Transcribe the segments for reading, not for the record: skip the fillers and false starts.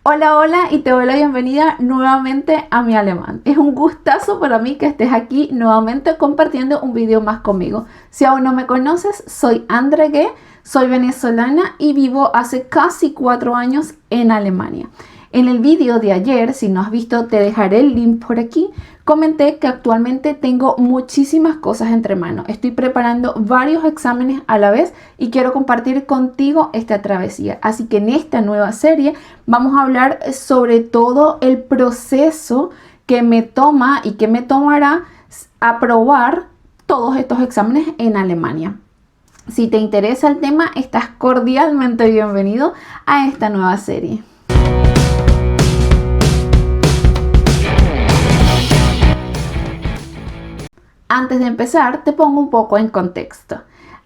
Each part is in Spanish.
Hola, hola y te doy la bienvenida nuevamente a mi alemán. Es un gustazo para mí que estés aquí nuevamente compartiendo un video más conmigo. Si aún no me conoces, soy Andrea G, soy venezolana y vivo hace casi 4 años en Alemania. En el video de ayer, si no has visto, te dejaré el link por aquí. Comenté que actualmente tengo muchísimas cosas entre manos. Estoy preparando varios exámenes a la vez y quiero compartir contigo esta travesía. Así que en esta nueva serie vamos a hablar sobre todo el proceso que me toma y que me tomará aprobar todos estos exámenes en Alemania. Si te interesa el tema, estás cordialmente bienvenido a esta nueva serie. Antes de empezar, te pongo un poco en contexto.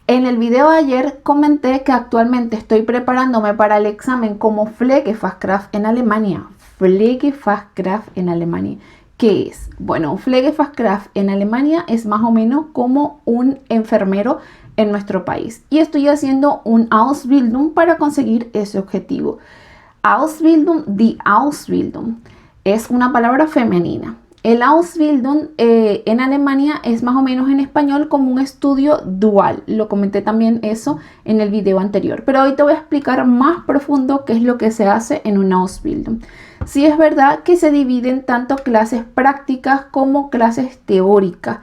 En el video de ayer comenté que actualmente estoy preparándome para el examen como Pflegefachkraft en Alemania. Pflegefachkraft en Alemania. ¿Qué es? Bueno, un Pflegefachkraft en Alemania es más o menos como un enfermero en nuestro país. Y estoy haciendo un Ausbildung para conseguir ese objetivo. Ausbildung, die Ausbildung, es una palabra femenina. El Ausbildung en Alemania es más o menos en español como un estudio dual. Lo comenté también eso en el video anterior. Pero hoy te voy a explicar más profundo qué es lo que se hace en un Ausbildung. Sí es verdad que se dividen tanto clases prácticas como clases teóricas.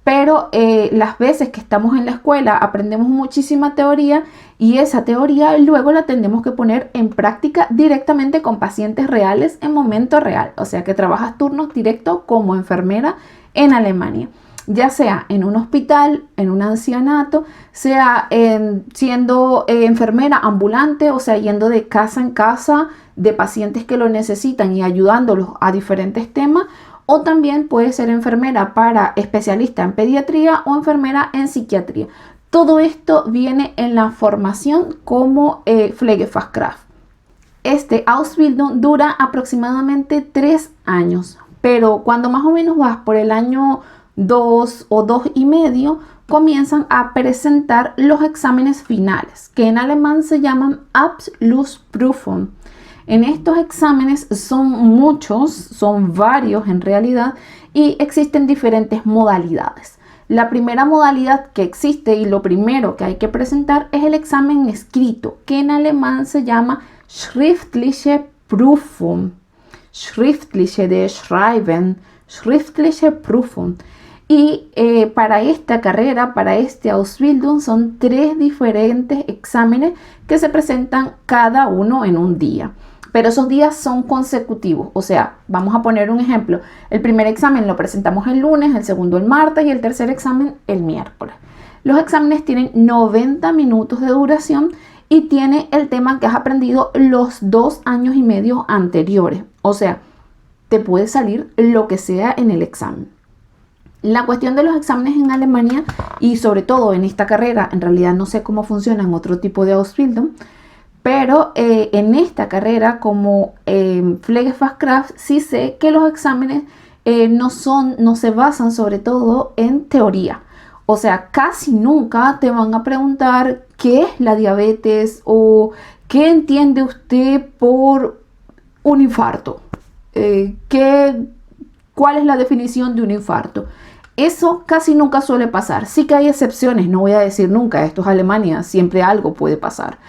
Pero las veces que estamos en la escuela aprendemos muchísima teoría y esa teoría luego la tenemos que poner en práctica directamente con pacientes reales en momento real. O sea que trabajas turnos directos como enfermera en Alemania, ya sea en un hospital, en un ancianato, sea siendo enfermera ambulante, o sea, yendo de casa en casa de pacientes que lo necesitan y ayudándolos a diferentes temas. O también puede ser enfermera para especialista en pediatría o enfermera en psiquiatría. Todo esto viene en la formación como Pflegefachkraft. Este Ausbildung dura aproximadamente 3 años, pero cuando más o menos vas por el año 2 o 2 y medio, comienzan a presentar los exámenes finales, que en alemán se llaman Abschlussprüfung. En estos exámenes son muchos, son varios en realidad, y existen diferentes modalidades. La primera modalidad que existe y lo primero que hay que presentar es el examen escrito, que en alemán se llama Schriftliche Prüfung. Schriftliche de Schreiben, Schriftliche Prüfung. Y para esta carrera, para este Ausbildung, son 3 diferentes exámenes que se presentan cada uno en un día. Pero esos días son consecutivos, o sea, vamos a poner un ejemplo. El primer examen lo presentamos el lunes, el segundo el martes y el tercer examen el miércoles. Los exámenes tienen 90 minutos de duración y tiene el tema que has aprendido los 2 años y medio anteriores. O sea, te puede salir lo que sea en el examen. La cuestión de los exámenes en Alemania y sobre todo en esta carrera, en realidad no sé cómo funciona en otro tipo de Ausbildung, pero en esta carrera como Pflegefachkraft sí sé que los exámenes no se basan sobre todo en teoría. O sea, casi nunca te van a preguntar qué es la diabetes o qué entiende usted por un infarto. ¿Cuál es la definición de un infarto? Eso casi nunca suele pasar. Sí que hay excepciones, no voy a decir nunca, esto es Alemania, siempre algo puede pasar.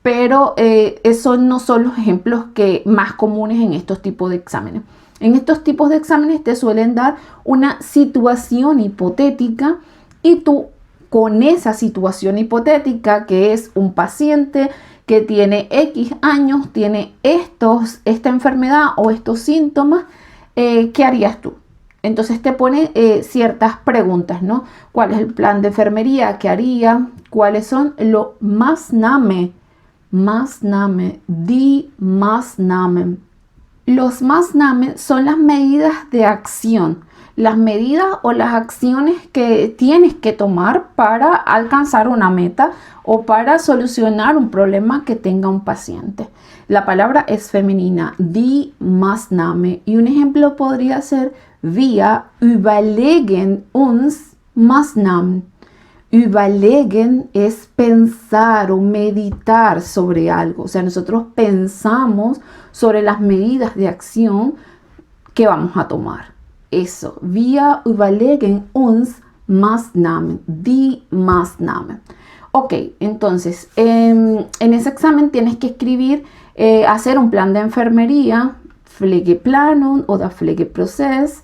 Pero esos no son los ejemplos más comunes en estos tipos de exámenes. En estos tipos de exámenes te suelen dar una situación hipotética y tú con esa situación hipotética, que es un paciente que tiene X años, tiene esta enfermedad o estos síntomas, ¿qué harías tú? Entonces te pone ciertas preguntas, ¿no? ¿Cuál es el plan de enfermería? ¿Qué haría? ¿Cuáles son los die Maßnahmen. Los Maßnahmen son las medidas de acción, las medidas o las acciones que tienes que tomar para alcanzar una meta o para solucionar un problema que tenga un paciente. La palabra es femenina, die Maßnahme, y un ejemplo podría ser: Wir überlegen uns Maßnahmen. Überlegen es pensar o meditar sobre algo. O sea, nosotros pensamos sobre las medidas de acción que vamos a tomar. Eso. Wir überlegen uns Maßnahmen. Die Maßnahmen. Ok, entonces, en ese examen tienes que escribir, hacer un plan de enfermería, Pflegeplanung oder Pflegeprozess,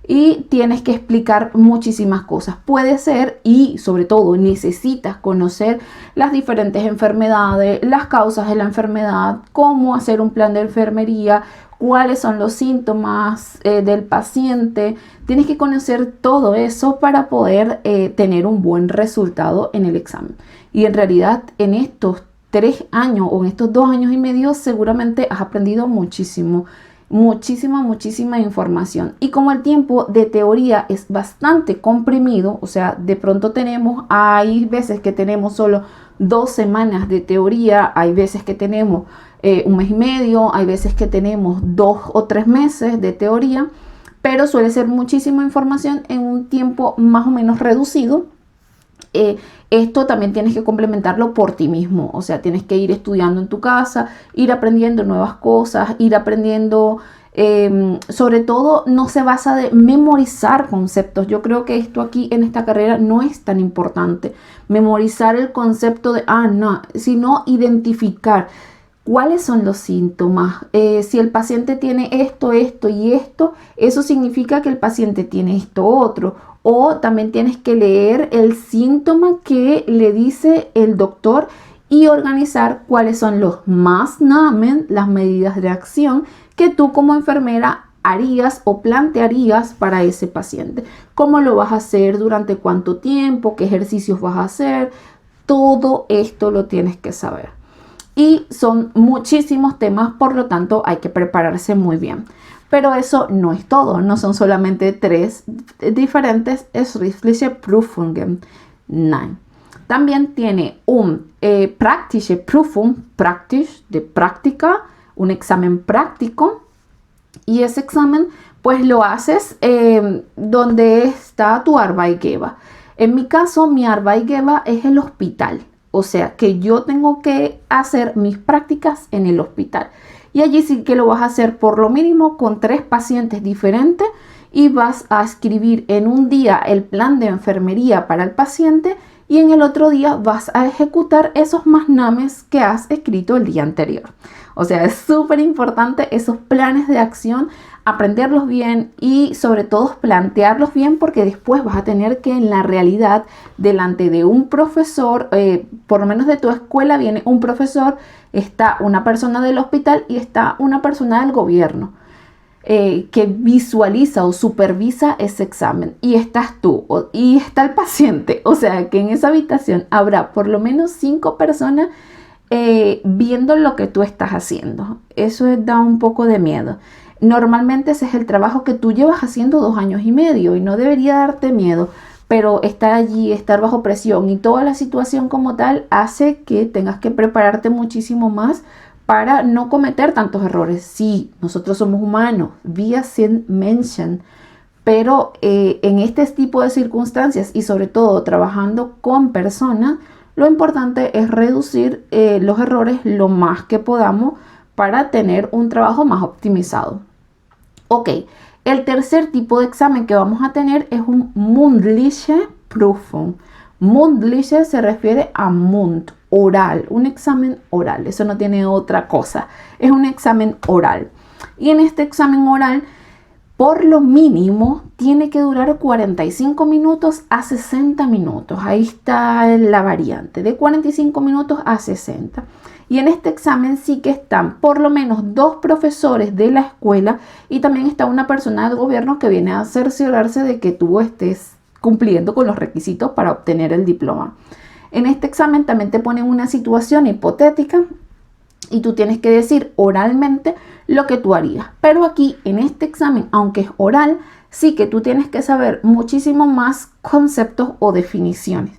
y tienes que explicar muchísimas cosas. Puede ser, y sobre todo necesitas conocer las diferentes enfermedades, las causas de la enfermedad, cómo hacer un plan de enfermería, cuáles son los síntomas del paciente. Tienes que conocer todo eso para poder tener un buen resultado en el examen. Y en realidad en estos 3 años o en estos 2 años y medio seguramente has aprendido muchísimo. Muchísima información. Y como el tiempo de teoría es bastante comprimido, o sea, de pronto hay veces que tenemos solo 2 semanas de teoría, hay veces que tenemos 1 mes y medio, hay veces que tenemos 2 o 3 meses de teoría, pero suele ser muchísima información en un tiempo más o menos reducido. Esto también tienes que complementarlo por ti mismo, o sea, tienes que ir estudiando en tu casa, ir aprendiendo nuevas cosas, ir aprendiendo, sobre todo no se basa de memorizar conceptos. Yo creo que esto aquí en esta carrera no es tan importante, memorizar el concepto de, no, sino identificar cuáles son los síntomas. Si el paciente tiene esto y esto, eso significa que el paciente tiene esto otro. O también tienes que leer el síntoma que le dice el doctor y organizar cuáles son los Maßnahmen, las medidas de acción que tú como enfermera harías o plantearías para ese paciente. ¿Cómo lo vas a hacer? ¿Durante cuánto tiempo? ¿Qué ejercicios vas a hacer? Todo esto lo tienes que saber. Y son muchísimos temas, por lo tanto hay que prepararse muy bien. Pero eso no es todo, no son solamente 3 diferentes schriftliche Prüfungen. Nein. También tiene un praktische Prüfung, praktisch, de práctica, un examen práctico. Y ese examen pues lo haces donde está tu Arbeitgeber. En mi caso, mi Arbeitgeber es el hospital. O sea que yo tengo que hacer mis prácticas en el hospital. Y allí sí que lo vas a hacer por lo mínimo con 3 pacientes diferentes y vas a escribir en un día el plan de enfermería para el paciente y en el otro día vas a ejecutar esos Maßnahmen que has escrito el día anterior. O sea, es súper importante esos planes de acción, aprenderlos bien y sobre todo plantearlos bien, porque después vas a tener que en la realidad delante de un profesor, por lo menos de tu escuela viene un profesor, está una persona del hospital y está una persona del gobierno que visualiza o supervisa ese examen, y estás tú y está el paciente. O sea que en esa habitación habrá por lo menos 5 personas viendo lo que tú estás haciendo. Eso da un poco de miedo. Normalmente ese es el trabajo que tú llevas haciendo 2 años y medio y no debería darte miedo, pero estar allí, estar bajo presión y toda la situación como tal hace que tengas que prepararte muchísimo más para no cometer tantos errores. Sí, nosotros somos humanos, wir sind Menschen, pero en este tipo de circunstancias y sobre todo trabajando con personas, lo importante es reducir los errores lo más que podamos para tener un trabajo más optimizado. Ok, el tercer tipo de examen que vamos a tener es un Mündliche Prüfung. Mündliche se refiere a Mund, oral, un examen oral, eso no tiene otra cosa, es un examen oral. Y en este examen oral, por lo mínimo, tiene que durar 45 minutos a 60 minutos. Ahí está la variante, de 45 minutos a 60. Y en este examen sí que están por lo menos 2 profesores de la escuela y también está una persona del gobierno que viene a cerciorarse de que tú estés cumpliendo con los requisitos para obtener el diploma. En este examen también te ponen una situación hipotética y tú tienes que decir oralmente lo que tú harías. Pero aquí en este examen, aunque es oral, sí que tú tienes que saber muchísimo más conceptos o definiciones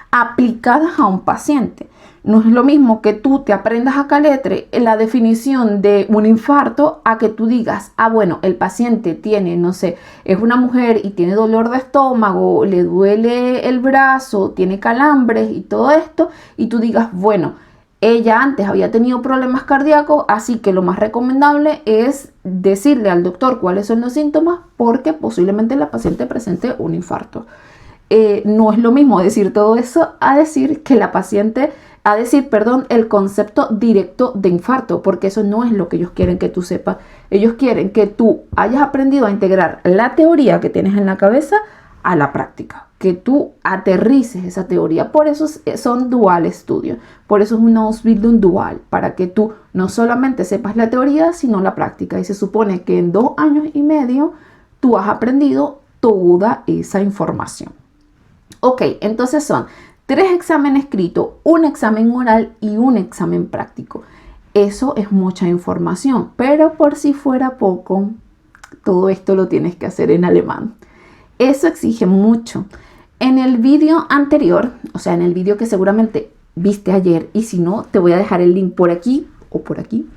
aplicadas a un paciente. No es lo mismo que tú te aprendas a caletre la definición de un infarto a que tú digas, ah, bueno, el paciente tiene, no sé, es una mujer y tiene dolor de estómago, le duele el brazo, tiene calambres y todo esto, y tú digas, bueno, ella antes había tenido problemas cardíacos, así que lo más recomendable es decirle al doctor cuáles son los síntomas porque posiblemente la paciente presente un infarto. No es lo mismo decir todo eso a decir que la paciente, el concepto directo de infarto, porque eso no es lo que ellos quieren que tú sepas. Ellos quieren que tú hayas aprendido a integrar la teoría que tienes en la cabeza a la práctica, que tú aterrices esa teoría. Por eso son dual estudios, por eso es una Ausbildung dual, para que tú no solamente sepas la teoría, sino la práctica. Y se supone que en 2 años y medio tú has aprendido toda esa información. Ok, entonces son 3 exámenes escritos, un examen oral y un examen práctico. Eso es mucha información, pero por si fuera poco, todo esto lo tienes que hacer en alemán. Eso exige mucho. En el vídeo anterior, o sea, en el vídeo que seguramente viste ayer, y si no, te voy a dejar el link por aquí o por aquí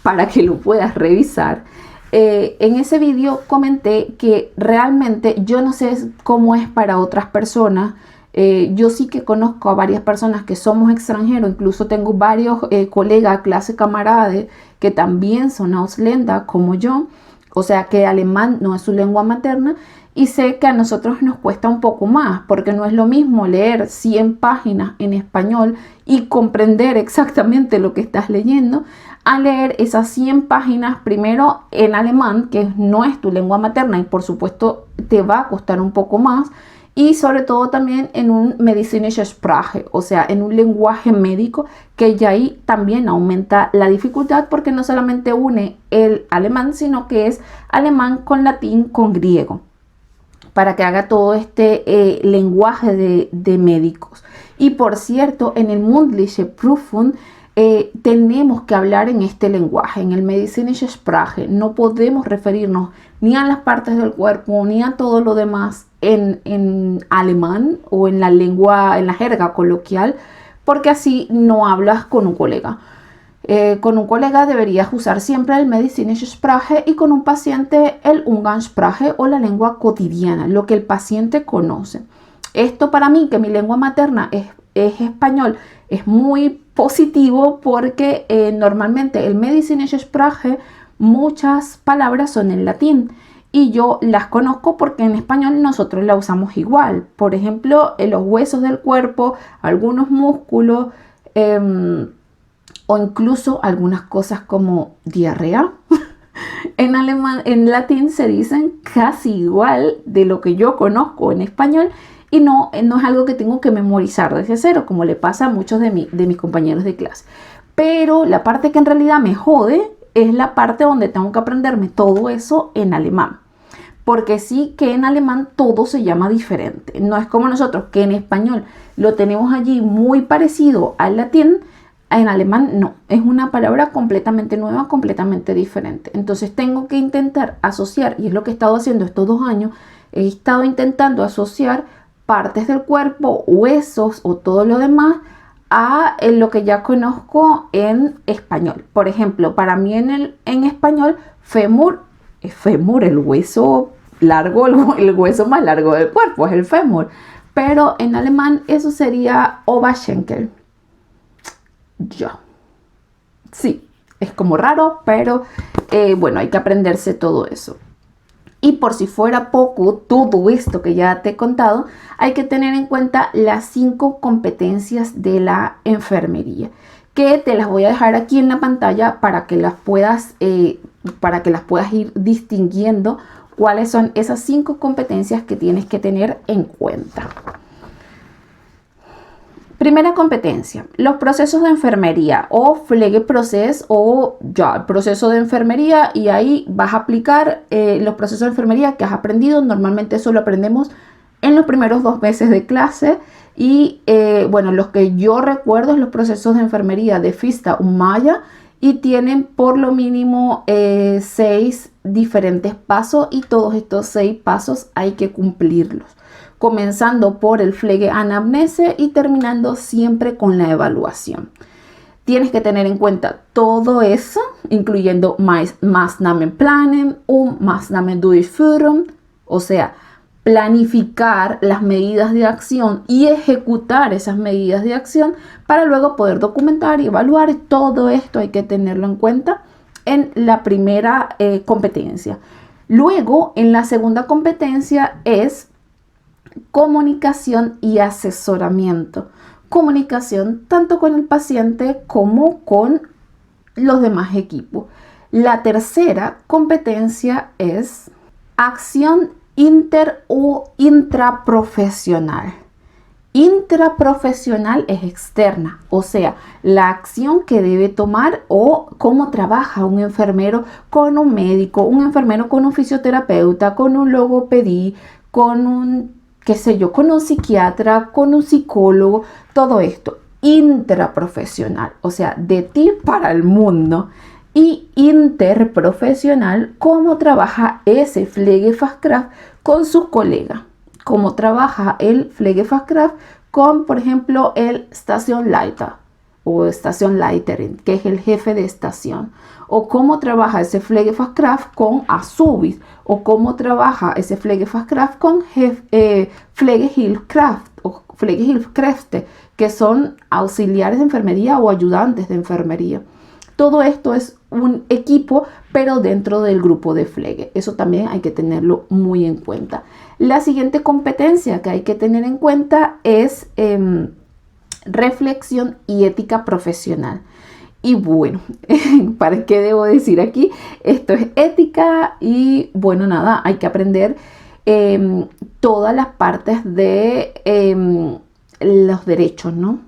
para que lo puedas revisar. En ese vídeo comenté que realmente yo no sé cómo es para otras personas. Yo sí que conozco a varias personas que somos extranjeros, incluso tengo varios colegas, clase camaradas, que también son Ausländer como yo, o sea que alemán no es su lengua materna, y sé que a nosotros nos cuesta un poco más, porque no es lo mismo leer 100 páginas en español y comprender exactamente lo que estás leyendo, a leer esas 100 páginas primero en alemán, que no es tu lengua materna y por supuesto te va a costar un poco más, y sobre todo también en un medizinische Sprache, o sea, en un lenguaje médico, que ya ahí también aumenta la dificultad porque no solamente une el alemán, sino que es alemán con latín con griego, para que haga todo este lenguaje de médicos. Y por cierto, en el Mündliche Prüfung tenemos que hablar en este lenguaje, en el medizinische Sprache. No podemos referirnos ni a las partes del cuerpo, ni a todo lo demás en alemán o en la lengua, en la jerga coloquial, porque así no hablas con un colega. Con un colega deberías usar siempre el medizinische Sprache y con un paciente el Umgangssprache o la lengua cotidiana, lo que el paciente conoce. Esto para mí, que mi lengua materna es español, es muy positivo porque normalmente el medizinische Sprache muchas palabras son en latín y yo las conozco porque en español nosotros la usamos igual. Por ejemplo, en los huesos del cuerpo, algunos músculos, o incluso algunas cosas como diarrea. En alemán, en latín se dicen casi igual de lo que yo conozco en español y no es algo que tengo que memorizar desde cero, como le pasa a muchos de mis compañeros de clase. Pero la parte que en realidad me jode es la parte donde tengo que aprenderme todo eso en alemán. Porque sí que en alemán todo se llama diferente. No es como nosotros, que en español lo tenemos allí muy parecido al latín. En alemán no, es una palabra completamente nueva, completamente diferente. Entonces tengo que intentar asociar, y es lo que he estado haciendo estos 2 años, he estado intentando asociar partes del cuerpo, huesos o todo lo demás a lo que ya conozco en español. Por ejemplo, para mí en español, fémur es fémur, el hueso largo, el hueso más largo del cuerpo es el fémur. Pero en alemán eso sería Oberschenkel. Ya. Sí, es como raro, pero bueno, hay que aprenderse todo eso. Y por si fuera poco, todo esto que ya te he contado, hay que tener en cuenta las 5 competencias de la enfermería, que te las voy a dejar aquí en la pantalla para que las puedas ir distinguiendo cuáles son esas 5 competencias que tienes que tener en cuenta. Primera competencia, los procesos de enfermería o Pflegeprozess o ya, el proceso de enfermería, y ahí vas a aplicar los procesos de enfermería que has aprendido. Normalmente eso lo aprendemos en los primeros 2 meses de clase y bueno, los que yo recuerdo es los procesos de enfermería de Fista y Maya y tienen por lo mínimo 6 diferentes pasos y todos estos 6 pasos hay que cumplirlos. comenzando por el Pflege Anamnese y terminando siempre con la evaluación. Tienes que tener en cuenta todo eso, incluyendo Maßnahmenplanen und Maßnahmendurchführung, o sea, planificar las medidas de acción y ejecutar esas medidas de acción para luego poder documentar y evaluar. Todo esto hay que tenerlo en cuenta en la primera competencia. Luego, en la segunda competencia es comunicación y asesoramiento. Comunicación tanto con el paciente como con los demás equipos. La tercera competencia es acción inter o intraprofesional. Intraprofesional es externa, o sea, la acción que debe tomar o cómo trabaja un enfermero con un médico, un enfermero con un fisioterapeuta, con un logopedí, con un, qué sé yo, con un psiquiatra, con un psicólogo, todo esto. Intraprofesional, o sea, de ti para el mundo. Y interprofesional, cómo trabaja ese Pflegefachkraft con sus colegas. Cómo trabaja el Pflegefachkraft con, por ejemplo, el Stationleiter o Stationleiterin, que es el jefe de estación. O cómo trabaja ese Pflegefachkraft con Azubis. O cómo trabaja ese Pflegefachkraft con Pflegehilfskraft o Pflegehilfskräfte, que son auxiliares de enfermería o ayudantes de enfermería. Todo esto es un equipo, pero dentro del grupo de Pflege. Eso también hay que tenerlo muy en cuenta. La siguiente competencia que hay que tener en cuenta es reflexión y ética profesional. Y bueno, ¿para qué debo decir aquí? Esto es ética y bueno, nada, hay que aprender todas las partes de los derechos, ¿no?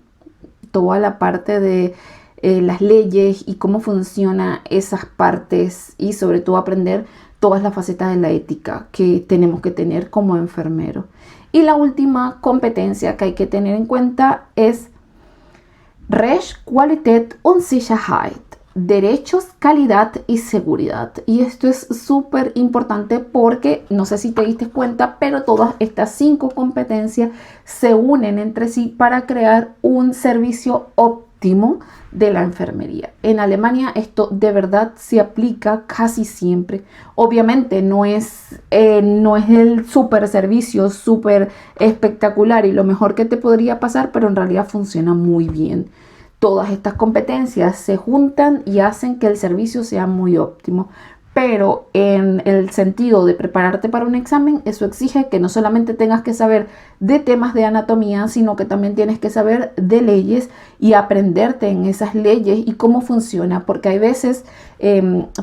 Toda la parte de las leyes y cómo funcionan esas partes y sobre todo aprender todas las facetas de la ética que tenemos que tener como enfermeros. Y la última competencia que hay que tener en cuenta es Recht, Qualität und Sicherheit. Derechos, calidad y seguridad. Y esto es súper importante porque, no sé si te diste cuenta, pero todas estas 5 competencias se unen entre sí para crear un servicio óptimo de la enfermería. En Alemania esto de verdad se aplica casi siempre. Obviamente no es el super servicio, súper espectacular y lo mejor que te podría pasar, pero en realidad funciona muy bien. Todas estas competencias se juntan y hacen que el servicio sea muy óptimo. Pero en el sentido de prepararte para un examen, eso exige que no solamente tengas que saber de temas de anatomía, sino que también tienes que saber de leyes y aprenderte en esas leyes y cómo funciona. Porque hay veces,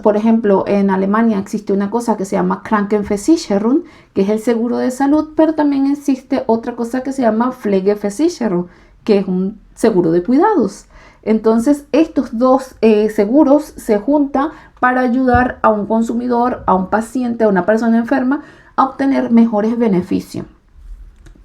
por ejemplo, en Alemania existe una cosa que se llama Krankenversicherung, que es el seguro de salud, pero también existe otra cosa que se llama Pflegeversicherung, que es un seguro de cuidados. Entonces estos dos seguros se juntan para ayudar a un consumidor, a un paciente, a una persona enferma a obtener mejores beneficios.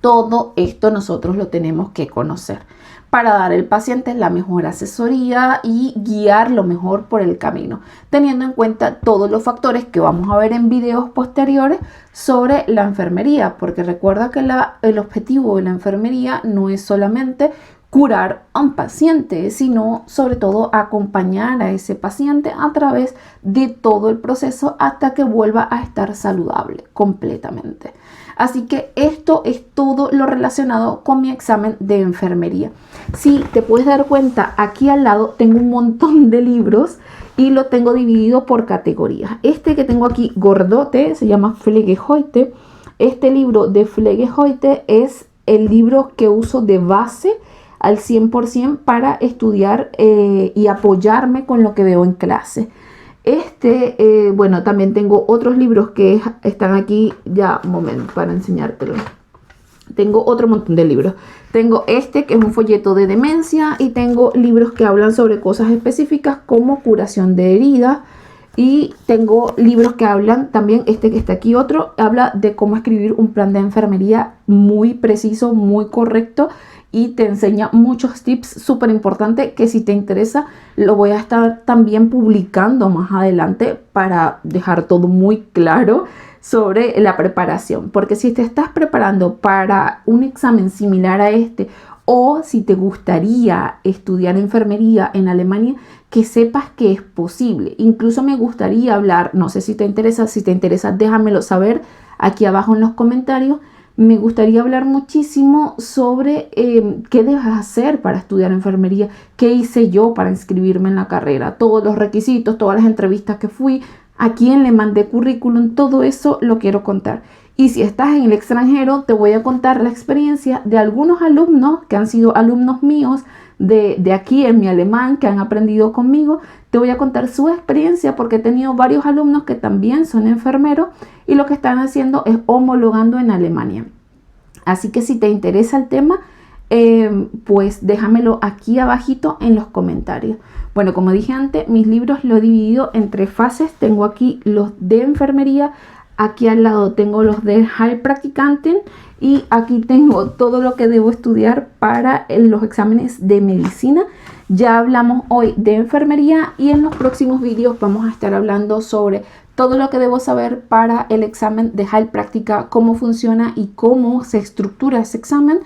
Todo esto nosotros lo tenemos que conocer para dar al paciente la mejor asesoría y guiarlo mejor por el camino, teniendo en cuenta todos los factores que vamos a ver en videos posteriores sobre la enfermería, porque recuerda que el objetivo de la enfermería no es solamente curar a un paciente, sino sobre todo acompañar a ese paciente a través de todo el proceso hasta que vuelva a estar saludable completamente. Así que esto es todo lo relacionado con mi examen de enfermería. Si te puedes dar cuenta, aquí al lado tengo un montón de libros y lo tengo dividido por categorías. Este que tengo aquí gordote se llama Pflege heute. Este libro de Pflege heute es el libro que uso de base al 100% para estudiar y apoyarme con lo que veo en clase. Bueno, también tengo otros libros que están aquí, ya un momento para enseñártelo. Tengo otro montón de libros. Tengo este que es un folleto de demencia y tengo libros que hablan sobre cosas específicas como curación de heridas, Y tengo libros que hablan también, este que está aquí otro, habla de cómo escribir un plan de enfermería muy preciso, muy correcto, y te enseña muchos tips súper importantes que si te interesa lo voy a estar también publicando más adelante para dejar todo muy claro sobre la preparación. Porque si te estás preparando para un examen similar a este, o si te gustaría estudiar enfermería en Alemania, que sepas que es posible. Incluso me gustaría hablar, no sé si te interesa déjamelo saber aquí abajo en los comentarios. Me gustaría hablar muchísimo sobre qué debes hacer para estudiar enfermería, qué hice yo para inscribirme en la carrera, todos los requisitos, todas las entrevistas que fui, a quién le mandé currículum, todo eso lo quiero contar. Y si estás en el extranjero, te voy a contar la experiencia de algunos alumnos que han sido alumnos míos de aquí en mi alemán, que han aprendido conmigo. Te voy a contar su experiencia porque he tenido varios alumnos que también son enfermeros y lo que están haciendo es homologando en Alemania. Así que si te interesa el tema, pues déjamelo aquí abajito en los comentarios. Bueno, como dije antes, mis libros los he dividido en 3 fases. Tengo aquí los de enfermería, aquí al lado tengo los de Heilpraktikantin y aquí tengo todo lo que debo estudiar para los exámenes de medicina. Ya hablamos hoy de enfermería y en los próximos vídeos vamos a estar hablando sobre todo lo que debo saber para el examen de Heilpraktiker, cómo funciona y cómo se estructura ese examen.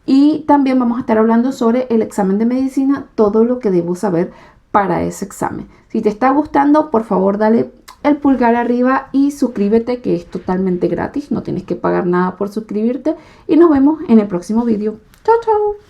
Y también vamos a estar hablando sobre el examen de medicina, todo lo que debo saber para ese examen. Si te está gustando, por favor dale el pulgar arriba y suscríbete, que es totalmente gratis, no tienes que pagar nada por suscribirte. Y nos vemos en el próximo vídeo. Chao, chao.